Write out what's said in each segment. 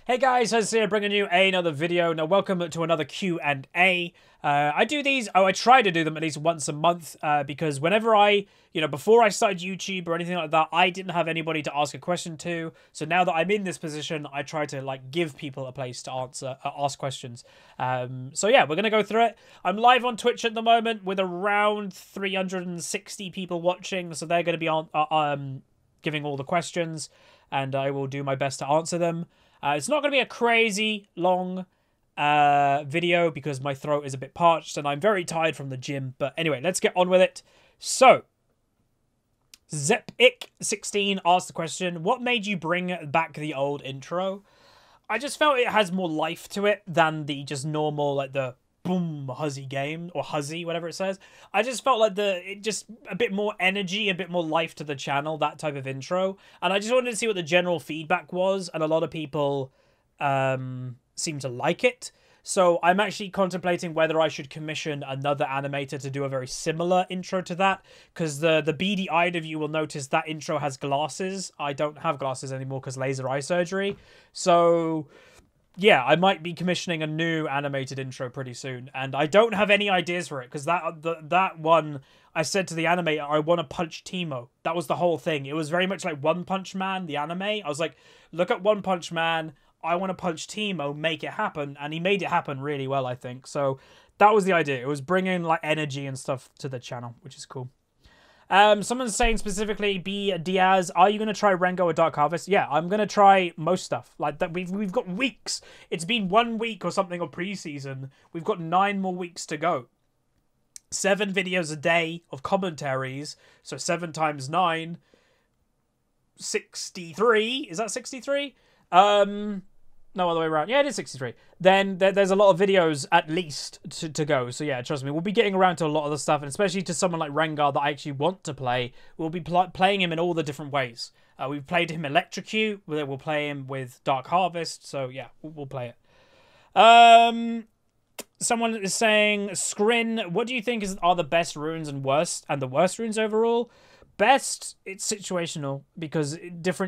Hey guys, Huzzy here bringing you another video. Now welcome to another Q&A. I do these, I try to do them at least once a month because whenever before I started YouTube or anything like that, I didn't have anybody to ask a question to. So now that I'm in this position, I try to give people a place to ask questions. So yeah, we're going to go through it. I'm live on Twitch at the moment with around 360 people watching. So they're going to be on giving all the questions and I will do my best to answer them. It's not going to be a crazy long video because my throat is a bit parched and I'm very tired from the gym. But anyway, let's get on with it. So, Zepik16 asked the question, what made you bring back the old intro? I just felt it has more life to it than the just normal, the boom Huzzy game or Huzzy, whatever it says. I just felt like it just a bit more energy, a bit more life to the channel, that type of intro. And I just wanted to see what the general feedback was, and a lot of people seem to like it. So I'm actually contemplating whether I should commission another animator to do a very similar intro to that, because the beady-eyed of you will notice that intro has glasses. I don't have glasses anymore because laser eye surgery. So yeah, I might be commissioning a new animated intro pretty soon, and I don't have any ideas for it because that one I said to the animator I want to punch Teemo. That was the whole thing. It was very much like One Punch Man, the anime. I was like, look at One Punch Man. I want to punch Teemo, make it happen, and he made it happen really well, I think. So that was the idea. It was bringing energy and stuff to the channel, which is cool. Someone's saying specifically, B Diaz, are you going to try Rengo or Dark Harvest? Yeah, I'm going to try most stuff. Like that, we've got weeks. It's been 1 week or something of preseason. We've got 9 more weeks to go. 7 videos a day of commentaries. So 7 times 9, 63. Is that 63? No other way around. Yeah, it is 63. Then there's a lot of videos at least to go. So yeah, trust me, we'll be getting around to a lot of the stuff, and especially to someone like Rengar that I actually want to play. We'll be playing him in all the different ways. We've played him Electrocute. We'll play him with Dark Harvest. So yeah, we'll play it. Someone is saying, Skrin, what do you think are the best runes and the worst runes overall? Best, it's situational because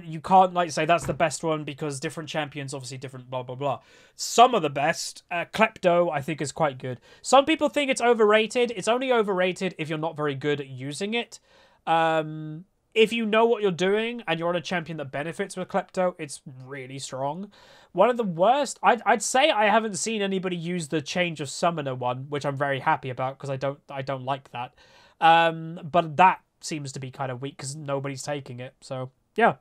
you can't say that's the best one because different champions, obviously different blah blah blah. Some of the best, Klepto I think is quite good. Some people think it's overrated. It's only overrated if you're not very good at using it. If you know what you're doing and you're on a champion that benefits with Klepto, it's really strong. One of the worst, I'd say I haven't seen anybody use the change of summoner one, which I'm very happy about because I don't like that. But that seems to be kind of weak because nobody's taking it. So yeah.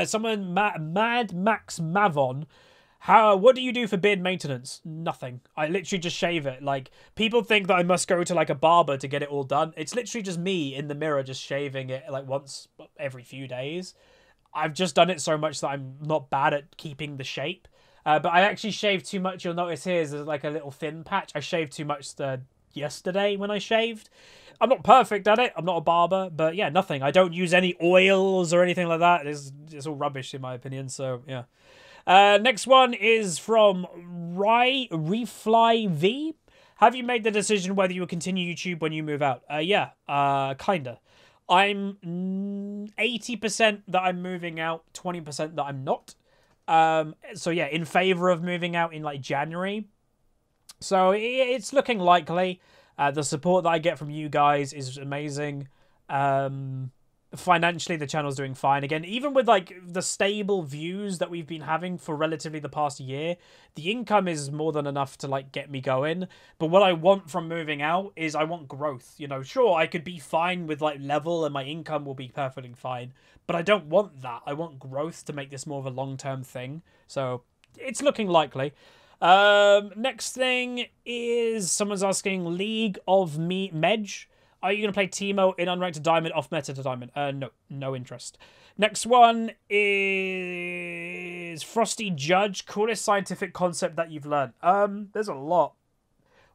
Someone Mad Max Mavon, what do you do for beard maintenance? Nothing. I literally just shave it. People think that I must go to a barber to get it all done. It's literally just me in the mirror just shaving it once every few days. I've just done it so much that I'm not bad at keeping the shape. But I actually shaved too much. You'll notice here there's a little thin patch. I shaved too much yesterday when I shaved. I'm not perfect at it. I'm not a barber, but yeah, nothing. I don't use any oils or anything like that. It's all rubbish in my opinion. So yeah. Next one is from Refly V. Have you made the decision whether you will continue YouTube when you move out? Yeah, kinda. I'm 80% that I'm moving out, 20% that I'm not. So yeah, in favor of moving out in January. So it's looking likely. The support that I get from you guys is amazing. Financially, the channel's doing fine. Again, even with the stable views that we've been having for relatively the past year, the income is more than enough to get me going. But what I want from moving out is I want growth. Sure, I could be fine with level and my income will be perfectly fine. But I don't want that. I want growth to make this more of a long-term thing. So it's looking likely. Next thing is someone's asking League of Medj. Are you going to play Teemo in unranked to diamond, off meta to diamond? No interest. Next one is Frosty Judge. Coolest scientific concept that you've learned? There's a lot.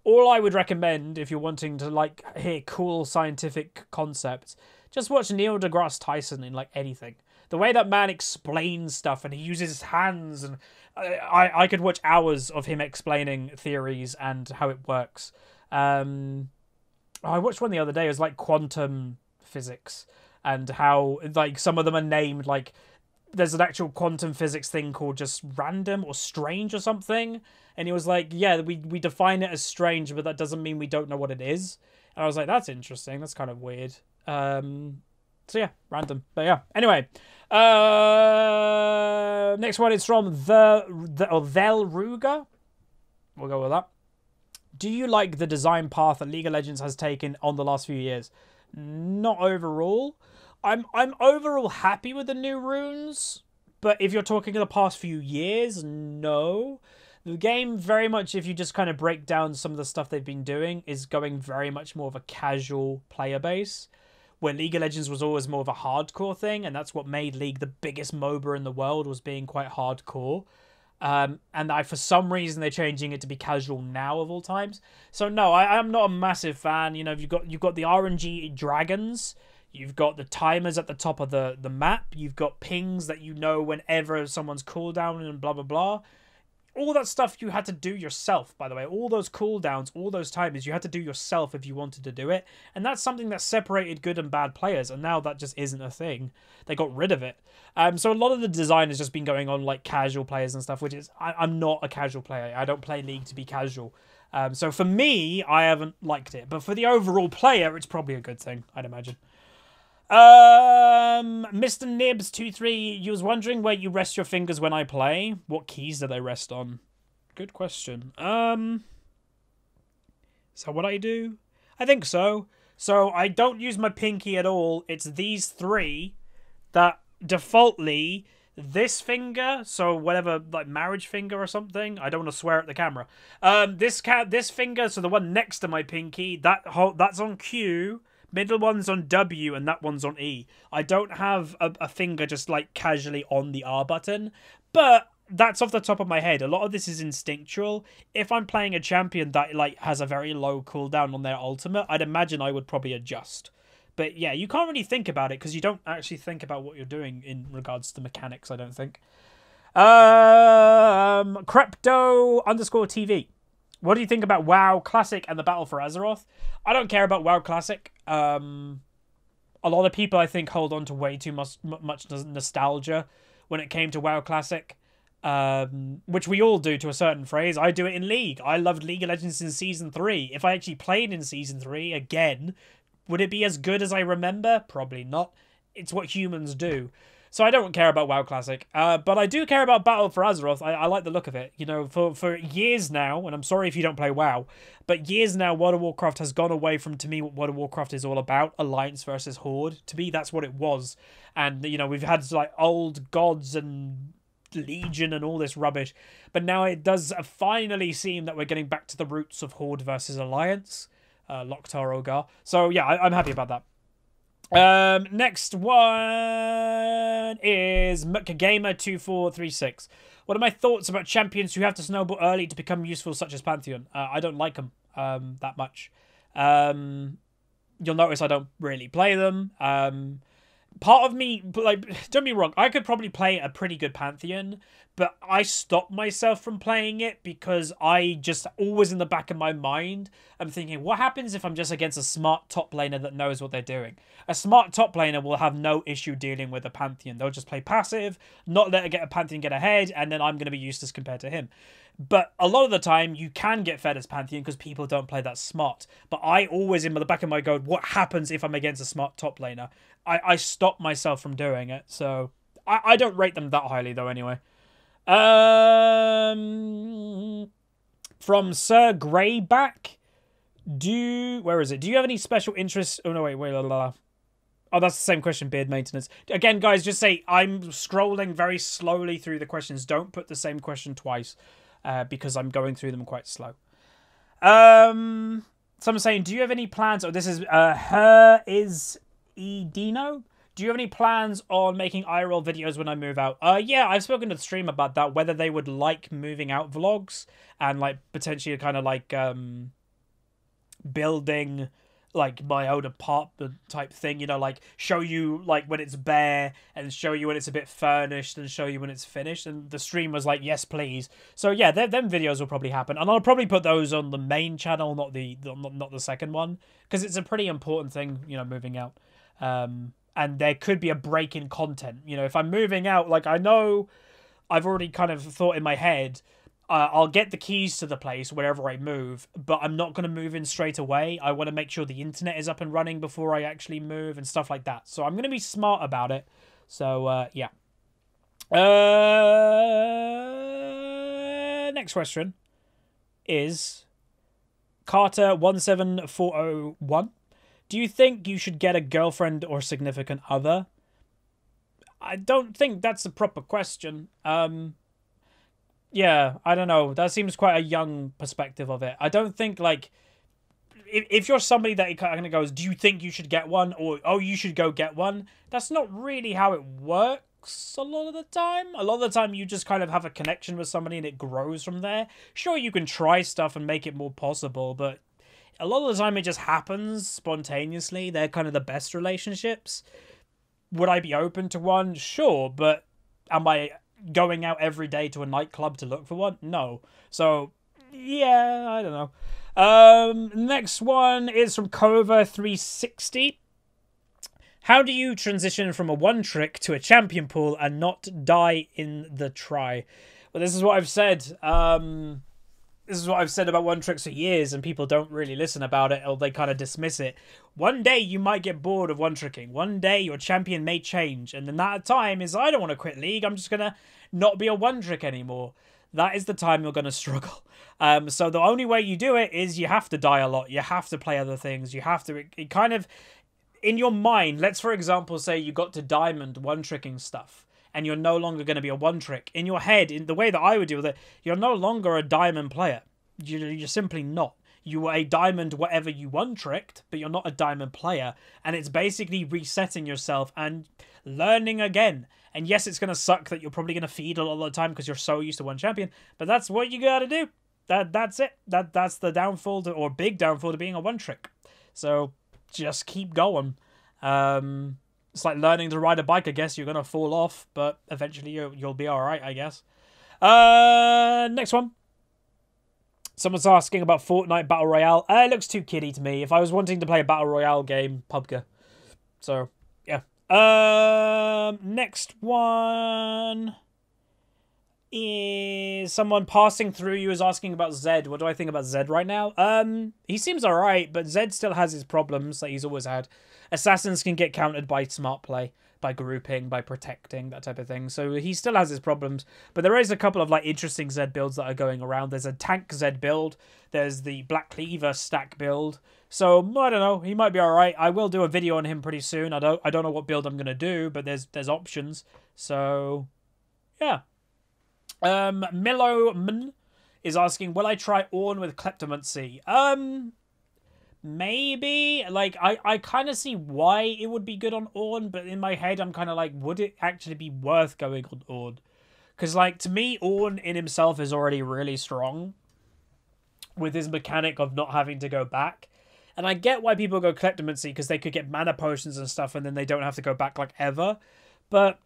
All I would recommend if you're wanting to hear cool scientific concepts, just watch Neil deGrasse Tyson in anything. The way that man explains stuff and he uses his hands, and I could watch hours of him explaining theories and how it works. I watched one the other day. It was quantum physics and how some of them are named there's an actual quantum physics thing called just random or strange or something. And he was like, yeah, we define it as strange, but that doesn't mean we don't know what it is. And I was like, that's interesting. That's kind of weird. So yeah, random. But yeah, anyway. Next one is from Vel Ruger. We'll go with that. Do you like the design path that League of Legends has taken on the last few years? Not overall. I'm overall happy with the new runes, but if you're talking the past few years, no. The game very much, if you just kind of break down some of the stuff they've been doing, is going very much more of a casual player base, where League of Legends was always more of a hardcore thing, and that's what made League the biggest MOBA in the world, was being quite hardcore. And for some reason they're changing it to be casual now of all times. So no, I'm not a massive fan. You know, you've got the RNG dragons. You've got the timers at the top of the map. You've got pings that you know whenever someone's cooldown and blah, blah, blah. All that stuff you had to do yourself, by the way. All those cooldowns, all those timers, you had to do yourself if you wanted to do it. And that's something that separated good and bad players. And now that just isn't a thing. They got rid of it. So a lot of the design has just been going on like casual players and stuff, which is, I'm not a casual player. I don't play League to be casual. So for me, I haven't liked it. But for the overall player, it's probably a good thing, I'd imagine. Mr. Nibs23, you was wondering where you rest your fingers when I play. What keys do they rest on? Good question. Is that what I do? I think so. So I don't use my pinky at all. It's these three that defaultly, this finger, so whatever, like marriage finger or something. I don't want to swear at the camera. This finger, so the one next to my pinky, that's on Q. Middle one's on W and that one's on E. I don't have a finger just like casually on the R button, but that's off the top of my head. A lot of this is instinctual. If I'm playing a champion that like has a very low cooldown on their ultimate, I'd imagine I would probably adjust. But yeah, you can't really think about it because you don't actually think about what you're doing in regards to mechanics, I don't think. Crepto_TV. What do you think about WoW Classic and the Battle for Azeroth? I don't care about WoW Classic. A lot of people, I think, hold on to way too much nostalgia when it came to WoW Classic, which we all do to a certain phrase. I do it in League. I loved League of Legends in Season 3. If I actually played in Season 3 again, would it be as good as I remember? Probably not. It's what humans do. So I don't care about WoW Classic, but I do care about Battle for Azeroth. I like the look of it. You know, for years now, and I'm sorry if you don't play WoW, but years now, World of Warcraft has gone away from, to me, what World of Warcraft is all about, Alliance versus Horde. To me, that's what it was. And, you know, we've had, like, old gods and Legion and all this rubbish, but now it does finally seem that we're getting back to the roots of Horde versus Alliance, Loktar Ogar. So, yeah, I'm happy about that. Next one is McGamer2436. What are my thoughts about champions who have to snowball early to become useful, such as Pantheon? I don't like them that much. You'll notice I don't really play them. Part of me, like, don't be wrong, I could probably play a pretty good Pantheon, but I stopped myself from playing it because I just always in the back of my mind, I'm thinking, what happens if I'm just against a smart top laner that knows what they're doing? A smart top laner will have no issue dealing with a Pantheon. They'll just play passive, not let a Pantheon get ahead, and then I'm going to be useless compared to him. But a lot of the time, you can get fed as Pantheon because people don't play that smart. But I always, in the back of my mind, what happens if I'm against a smart top laner? I stop myself from doing it. So I don't rate them that highly, though, anyway. From Sir Greyback. Where is it? Do you have any special interests? Oh, no, wait. Oh, that's the same question, Beard Maintenance. Again, guys, just say I'm scrolling very slowly through the questions. Don't put the same question twice. Because I'm going through them quite slow. Someone's saying, do you have any plans? Oh, this is Edino. Do you have any plans on making IRL videos when I move out? Yeah, I've spoken to the stream about that, whether they would like moving out vlogs and like potentially kind of like building like my own apartment type thing, you know, like show you like when it's bare and show you when it's a bit furnished and show you when it's finished. And the stream was like, yes, please. So yeah, them videos will probably happen, and I'll probably put those on the main channel, not the second one, because it's a pretty important thing, you know, moving out. And and there could be a break in content. You know, if I'm moving out, like, I know I've already kind of thought in my head, I'll get the keys to the place wherever I move, but I'm not going to move in straight away. I want to make sure the internet is up and running before I actually move and stuff like that. So I'm going to be smart about it. So, yeah. Next question is Carter17401. Do you think you should get a girlfriend or significant other? I don't think that's a proper question. Yeah, I don't know. That seems quite a young perspective of it. I don't think, like, if you're somebody that kind of goes, do you think you should get one? Or, oh, you should go get one. That's not really how it works a lot of the time. A lot of the time, you just kind of have a connection with somebody and it grows from there. Sure, you can try stuff and make it more possible, but a lot of the time it just happens spontaneously. They're kind of the best relationships. Would I be open to one? Sure, but am I going out every day to a nightclub to look for one? No. So, yeah, I don't know. Next one is from Cova360. How do you transition from a one-trick to a champion pool and not die in the try? Well, this is what I've said. This is what I've said about one-tricks for years, and people don't really listen about it, or they kind of dismiss it. One day you might get bored of one-tricking. One day your champion may change, and then that time is, I don't want to quit League, I'm just going to not be a one-trick anymore. That is the time you're going to struggle. So the only way you do it is you have to die a lot. You have to play other things. You have to... It kind of... In your mind, let's for example say you got to Diamond one-tricking stuff, and you're no longer going to be a one-trick. In your head, in the way that I would deal with it, you're no longer a Diamond player. You're simply not. You were a Diamond whatever you one-tricked, but you're not a Diamond player. And it's basically resetting yourself and learning again. And yes, it's going to suck that you're probably going to feed a lot of the time because you're so used to one champion, but that's what you got to do. That's it. That's the downfall to, or big downfall to being a one-trick. So just keep going. It's like learning to ride a bike, I guess. You're going to fall off, but eventually you'll be all right, I guess. Next one. Someone's asking about Fortnite Battle Royale. It looks too kiddie to me. If I was wanting to play a Battle Royale game, PUBG. So, yeah. Next one is someone passing through you is asking about Zed. What do I think about Zed right now? He seems alright, but Zed still has his problems that he's always had. Assassins can get countered by smart play, by grouping, by protecting, that type of thing. So he still has his problems. But there is a couple of like interesting Zed builds that are going around. There's a tank Zed build. There's the Black Cleaver stack build. So I don't know. He might be all right. I will do a video on him pretty soon. I don't know what build I'm gonna do, but there's options. So yeah. Millowman is asking, will I try Ornn with Kleptomancy? Maybe. Like, I kind of see why it would be good on Ornn, but in my head, I'm kind of like, would it actually be worth going on Ornn? Because, like, to me, Ornn in himself is already really strong with his mechanic of not having to go back. And I get why people go Kleptomancy, because they could get mana potions and stuff, and then they don't have to go back, like, ever. But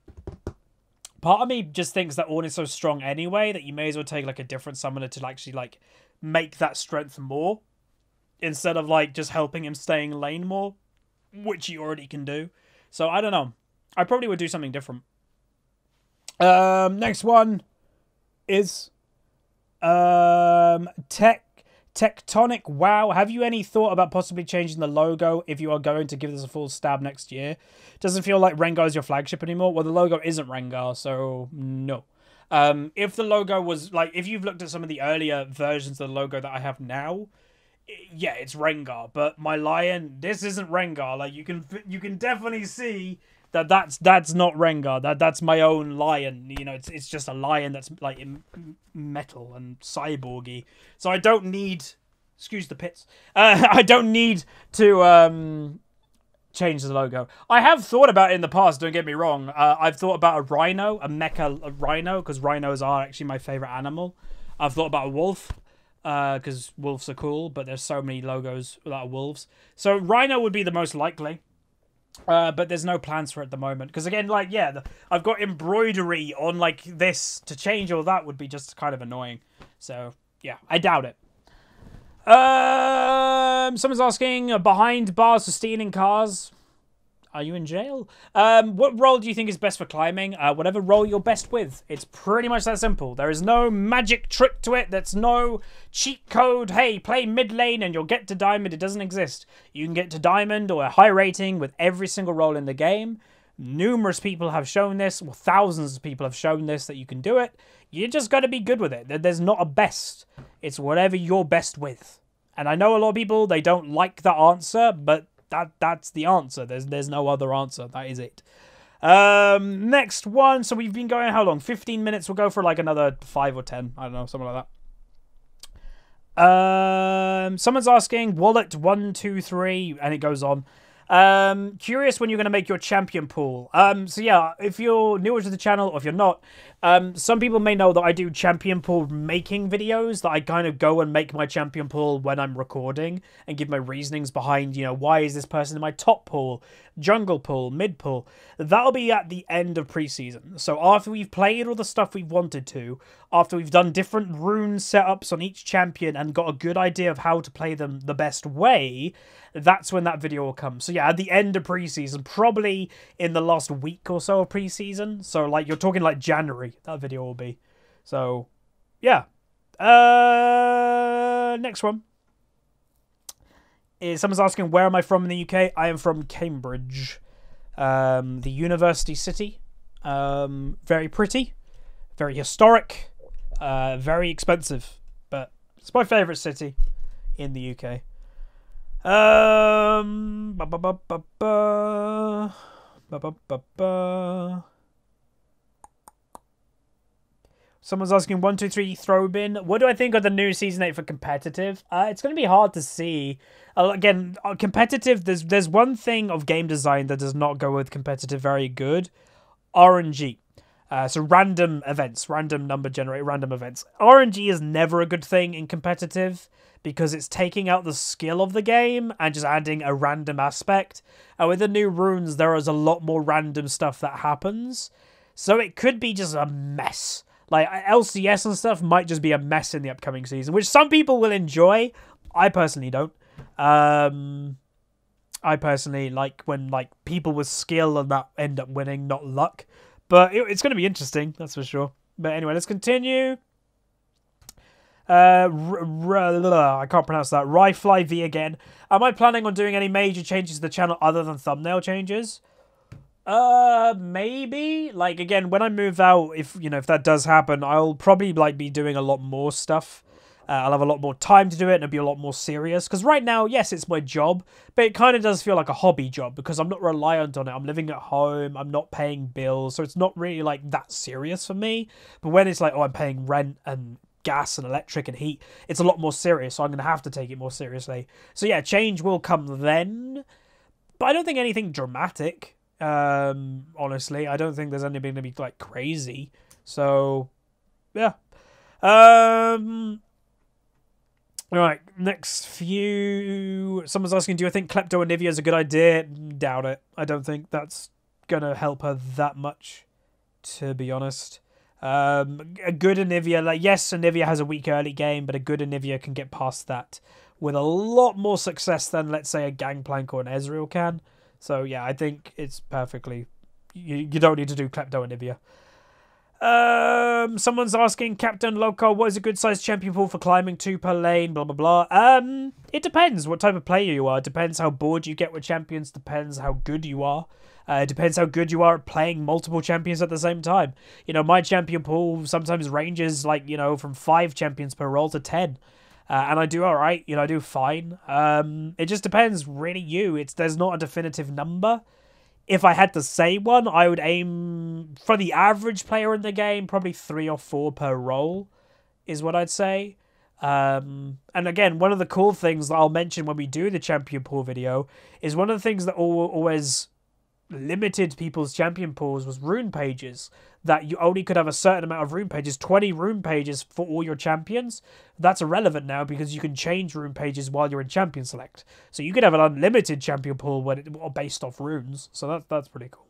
part of me just thinks that Ornn is so strong anyway that you may as well take, like, a different summoner to actually, like, make that strength more, instead of, like, just helping him stay in lane more, which he already can do. So, I don't know. I probably would do something different. Next one is Tectonic Wow. Have you any thought about possibly changing the logo if you are going to give this a full stab next year? Doesn't feel like Rengar is your flagship anymore. Well, the logo isn't Rengar, so no. If the logo was, like, if you've looked at some of the earlier versions of the logo that I have now, yeah, it's Rengar, but my lion, this isn't Rengar. Like, you can definitely see that that's not Rengar. That's my own lion. You know, it's just a lion that's like in metal and cyborgy. So I don't need, excuse the pits. I don't need to change the logo. I have thought about it in the past. Don't get me wrong. I've thought about a rhino, a mecha rhino, because rhinos are actually my favorite animal. I've thought about a wolf, because wolves are cool, but there's so many logos that are wolves. So rhino would be the most likely. But there's no plans for it at the moment. Because again, like, yeah, I've got embroidery on, like, this. To change all that would be just kind of annoying. So, yeah, I doubt it. Someone's asking, behind bars for stealing cars. Are you in jail? What role do you think is best for climbing? Whatever role you're best with. It's pretty much that simple. There is no magic trick to it. That's no cheat code. Hey, play mid lane and you'll get to diamond. It doesn't exist. You can get to diamond or a high rating with every single role in the game. Numerous people have shown this. Well, thousands of people have shown this, that you can do it. You just got to be good with it. There's not a best. It's whatever you're best with. And I know a lot of people, they don't like the answer, but that's the answer. There's no other answer. That is it. Next one. So we've been going how long? 15 minutes. We'll go for like another 5 or 10. I don't know, something like that. Someone's asking wallet 1, 2, 3, and it goes on. Curious when you're going to make your champion pool. So yeah, if you're newer to the channel or if you're not, some people may know that I do champion pool making videos, that I kind of go and make my champion pool when I'm recording and give my reasonings behind, you know, why is this person in my top pool, jungle pool, mid pool. That'll be at the end of preseason. So after we've played all the stuff we've wanted to, after we've done different rune setups on each champion and got a good idea of how to play them the best way, that's when that video will come. So yeah, at the end of preseason, probably in the last week or so of preseason. So like, you're talking like January, that video will be. So yeah. Next one is someone's asking, where am I from in the UK? I am from Cambridge, the university city. Very pretty, very historic, very expensive, but it's my favourite city in the UK. Someone's asking 1, 2, 3 throw bin. What do I think of the new season 8 for competitive? It's going to be hard to see. Again, competitive. There's one thing of game design that does not go with competitive very good. RNG. So random events, random number generate, random events. RNG is never a good thing in competitive because it's taking out the skill of the game and just adding a random aspect. And with the new runes, there is a lot more random stuff that happens. So it could be just a mess. Like LCS and stuff might just be a mess in the upcoming season, which some people will enjoy. I personally don't. I personally like when like people with skill and that end up winning, not luck. But it's going to be interesting, that's for sure. But anyway, let's continue. I can't pronounce that. Ryfly V again. Am I planning on doing any major changes to the channel other than thumbnail changes? Maybe. Like, again, when I move out, if that does happen, I'll probably like be doing a lot more stuff. I'll have a lot more time to do it and it'll be a lot more serious. Because right now, yes, it's my job, but it kind of does feel like a hobby job because I'm not reliant on it. I'm living at home. I'm not paying bills. So it's not really like that serious for me. But when it's like, oh, I'm paying rent and gas and electric and heat, it's a lot more serious. So I'm going to have to take it more seriously. So yeah, change will come then. But I don't think anything dramatic. Honestly, I don't think there's anything to be like crazy. So yeah. Alright, next few. Someone's asking, do you think Klepto Anivia is a good idea? Doubt it. I don't think that's gonna help her that much, to be honest. A good Anivia, like, yes, Anivia has a weak early game, but a good Anivia can get past that with a lot more success than, let's say, a Gangplank or an Ezreal can. So yeah, I think it's perfectly. You don't need to do Klepto Anivia. Someone's asking, Captain Loco, what is a good sized champion pool for climbing 2 per lane, blah, blah, blah. It depends what type of player you are. It depends how bored you get with champions. Depends how good you are. It depends how good you are at playing multiple champions at the same time. You know, my champion pool sometimes ranges, like, from 5 champions per role to 10. And I do alright. I do fine. It just depends, really, there's not a definitive number. If I had to say one, I would aim for the average player in the game, probably 3 or 4 per role is what I'd say. And again, one of the cool things that I'll mention when we do the champion pool video is one of the things that always limited people's champion pools was rune pages. That you only could have a certain amount of rune pages, 20 rune pages for all your champions. That's irrelevant now because you can change rune pages while you're in champion select. So you could have an unlimited champion pool based off runes. So that's pretty cool.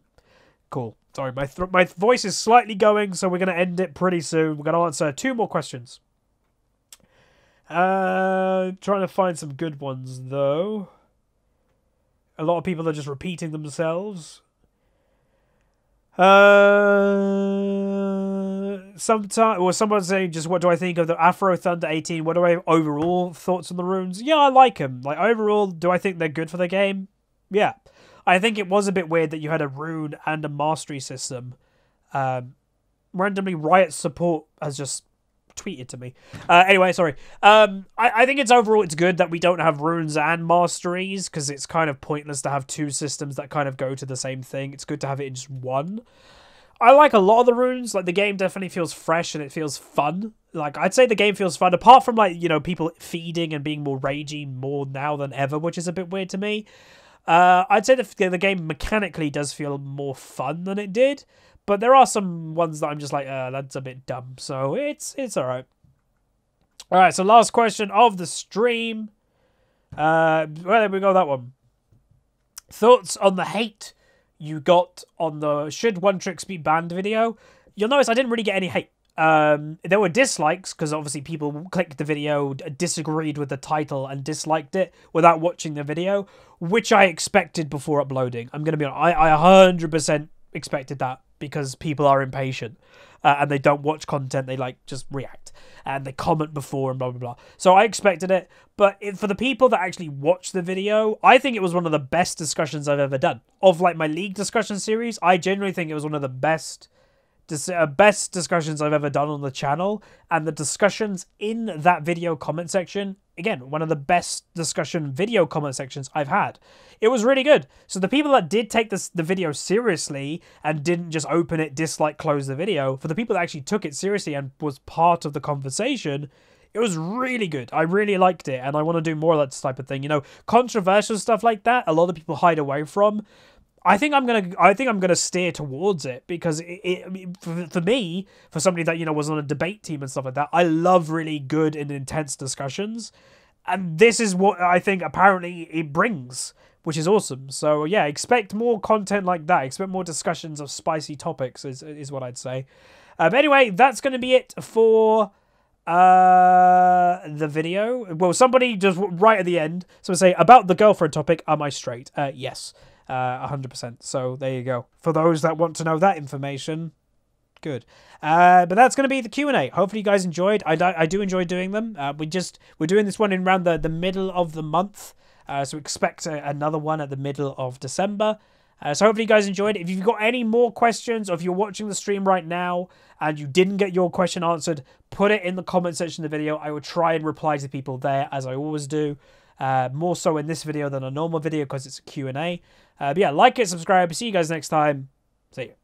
Cool. Sorry, my voice is slightly going, so we're going to end it pretty soon. We're going to answer 2 more questions. Trying to find some good ones, though. A lot of people are just repeating themselves. Someone's saying, just what do I think of the Afro Thunder 18? What do I overall thoughts on the runes? Yeah, I like them. Like, overall, do I think they're good for the game? Yeah. I think it was a bit weird that you had a rune and a mastery system. Randomly, Riot support has just tweeted to me. Anyway, sorry. I think it's good that we don't have runes and masteries, because it's kind of pointless to have two systems that kind of go to the same thing. It's good to have it in just one. I like a lot of the runes. Like, the game definitely feels fresh and it feels fun. Like, I'd say the game feels fun, apart from, like, you know, people feeding and being more ragey more now than ever, which is a bit weird to me. I'd say the game mechanically does feel more fun than it did. But there are some ones that I'm just like, that's a bit dumb. So it's alright. Alright, so last question of the stream. Well, there we go, that one. Thoughts on the hate you got on the Should One Tricks Be Banned video? You'll notice I didn't really get any hate. There were dislikes, because obviously people clicked the video, disagreed with the title, and disliked it without watching the video, which I expected before uploading. I'm going to be honest, I 100% expected that, because people are impatient and they don't watch content, they like just react and they comment before and blah blah blah. So I expected it, but for the people that actually watched the video, I think it was one of the best discussions I've ever done. Of like my League discussion series, I genuinely think it was one of the best discussions I've ever done on the channel, and the discussions in that video comment section, again, one of the best discussion video comment sections I've had. It was really good. So the people that did take the video seriously and didn't just open it, dislike, close the video, for the people that actually took it seriously and was part of the conversation, it was really good. I really liked it, and I want to do more of that type of thing. You know, controversial stuff like that, a lot of people hide away from. I think I'm gonna steer towards it, because for me, for somebody that, you know, was on a debate team and stuff like that, I love really good and intense discussions, and this is what I think apparently it brings, which is awesome. So yeah, expect more content like that. Expect more discussions of spicy topics is what I'd say. But anyway, that's going to be it for the video. Well, somebody just right at the end, so say about the girlfriend topic, am I straight? Yes. 100%. So there you go. For those that want to know that information, good. But that's going to be the Q&A. Hopefully you guys enjoyed. I do enjoy doing them. We're doing this one in around the middle of the month. So expect another one at the middle of December. So hopefully you guys enjoyed. If you've got any more questions, or if you're watching the stream right now and you didn't get your question answered, put it in the comment section of the video. I will try and reply to people there, as I always do. More so in this video than a normal video, because it's a Q&A. But yeah, like it, subscribe. See you guys next time. See you.